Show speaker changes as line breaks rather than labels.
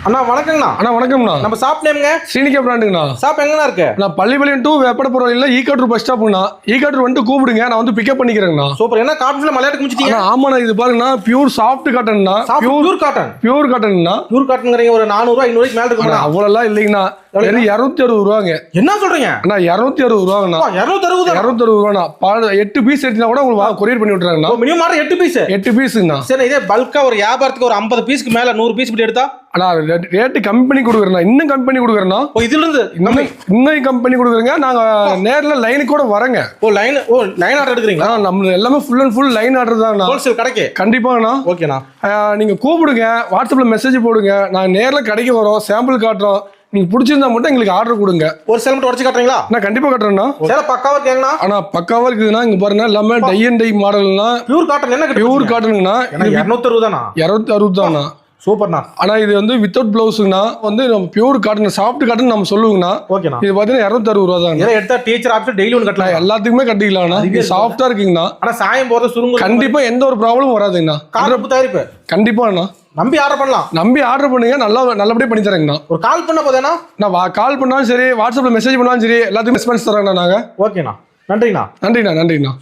அண்ணா வணக்கங்கண்ணா.
அண்ணா வணக்கம்ண்ணா.
நம்ம shop நேம்ங்க?
Srinika பிராண்டுங்கண்ணா.
Shop எங்கண்ணா இருக்கு?
நான் பள்ளிப்பாளையம் டு வேப்படப்புறம் இல்ல ஈக்காட்டூர் பஸ் ஸ்டாப்புங்கண்ணா. ஈக்காட்டூர் வந்துட்டு கூப்பிடுங்க, நான் வந்து பிக்கப் பண்ணிக்கிறேங்கண்ணா.
சூப்பர். என்ன காட்டன்ல மலையாட்டு முடிச்சிட்டீங்க?
ஆமாண்ணா, இது பாருங்கண்ணா, பியூர் சாஃப்ட் காட்டன்ண்ணா.
Pure cotton.
பியூர் காட்டன்ண்ணா.
பியூர் காட்டன்ங்கறீங்க, ஒரு 400 500 மேல இருக்குமா?
அவ்வளோலாம் இல்லைங்கண்ணா, வெறும் 260 ரூபாங்க.
என்ன சொல்றீங்க
அண்ணா? 260 ரூபாங்கண்ணா.
260
ரூபாண்ணா. 8 பீஸ் எடுத்தா கூட உங்களுக்கு கொரியர் பண்ணி விட்டுறாங்கண்ணா.
Minimum order 8 piece.
8 பீஸுங்கண்ணா.
சரி, இதே பல்கா ஒரு வியாபாரத்துக்கு ஒரு 50 பீஸ்க்கு மேல 100 பீஸ் இப்படி எடுத்தா
அண்ணா ரேட்டு கம்மி பண்ணி கொடுக்குறேண்ணா. இன்னும் கம்மி பண்ணி கொடுக்குறேண்ணா.
இதுல இருந்து
இன்னும் கம்பெனி கொடுக்குறேங்க. நாங்க நேர்ல லைனுக்கு கூட வரங்க.
லைன் ஆர்டர் எடுக்கிறீங்களா?
நம்ம எல்லாமே full and full line order தான்.
ஹோல்சேல் கடைக்கு?
கண்டிப்பாங்கண்ணா.
ஓகேண்ணா.
நீங்க கூப்பிடுங்க, வாட்ஸ்அப்ல மெசேஜ் போடுங்க, நான் நேர்ல கடைக்கு வரோம், சாம்பிள் காட்டுறோம். நீங்க பிடிச்சிருந்தா மட்டும் எங்களுக்கு ஆர்டர் கொடுங்க.
ஒரு சேல் மட்டும் உடச்சு காட்டுறீங்களா?
நான் கண்டிப்பா காட்டுறேன்னா.
சேல பக்காவா இருக்குங்கண்ணா.
ஆனா பக்காவா இருக்குதுண்ணா. இங்க பாருங்க, எல்லாமே டை அண்ட் டை மாடல்னா
பியூர் காட்டன். என்ன
பியூர் காட்டனுங்கண்ணா.
260 தானா?
260 தானா?
சூப்பர்ண்ணா.
ஆனா இது வந்து வித்தவுட் பிளவுஸ்ங்கண்ணா. வந்து நம்ம பியூர் காட்டன், சாஃப்ட் காட்டன் நம்ம சொல்லுவோங்கண்ணா.
ஓகேண்ணா.
இது பாத்தீங்கன்னா 260 ரூபா தான்.
இதை எடுத்தா டீச்சர் ஆஃபீஸ் டெய்லி ஒன்று கட்டலாம்.
எல்லாத்துக்குமே கட்டிக்கலாம்ண்ணா. இது சாஃப்டா இருக்குங்கண்ணா.
ஆனா சாயம் போறது சுருங்கு.
கண்டிப்பா எந்த ஒரு ப்ராப்ளமும் வராதுங்கண்ணா.
கார்ப்பு தயாரிப்பு
கண்டிப்பாண்ணா.
நம்பி ஆர்டர் பண்ணலாம்.
நம்பி ஆர்டர் பண்ணுங்க, நல்லபடியா பண்ணி தரேங்கண்ணா.
ஒரு கால் பண்ண போதேண்ணா.
நான் கால் பண்ணாலும் சரி, வாட்ஸ்அப்ல மெசேஜ் பண்ணாலும் சரி, எல்லாத்துக்கும் ரெஸ்பான்ஸ் தரேங்கண்ணா நாங்க.
ஓகேண்ணா. நன்றிண்ணா.
நன்றிண்ணா.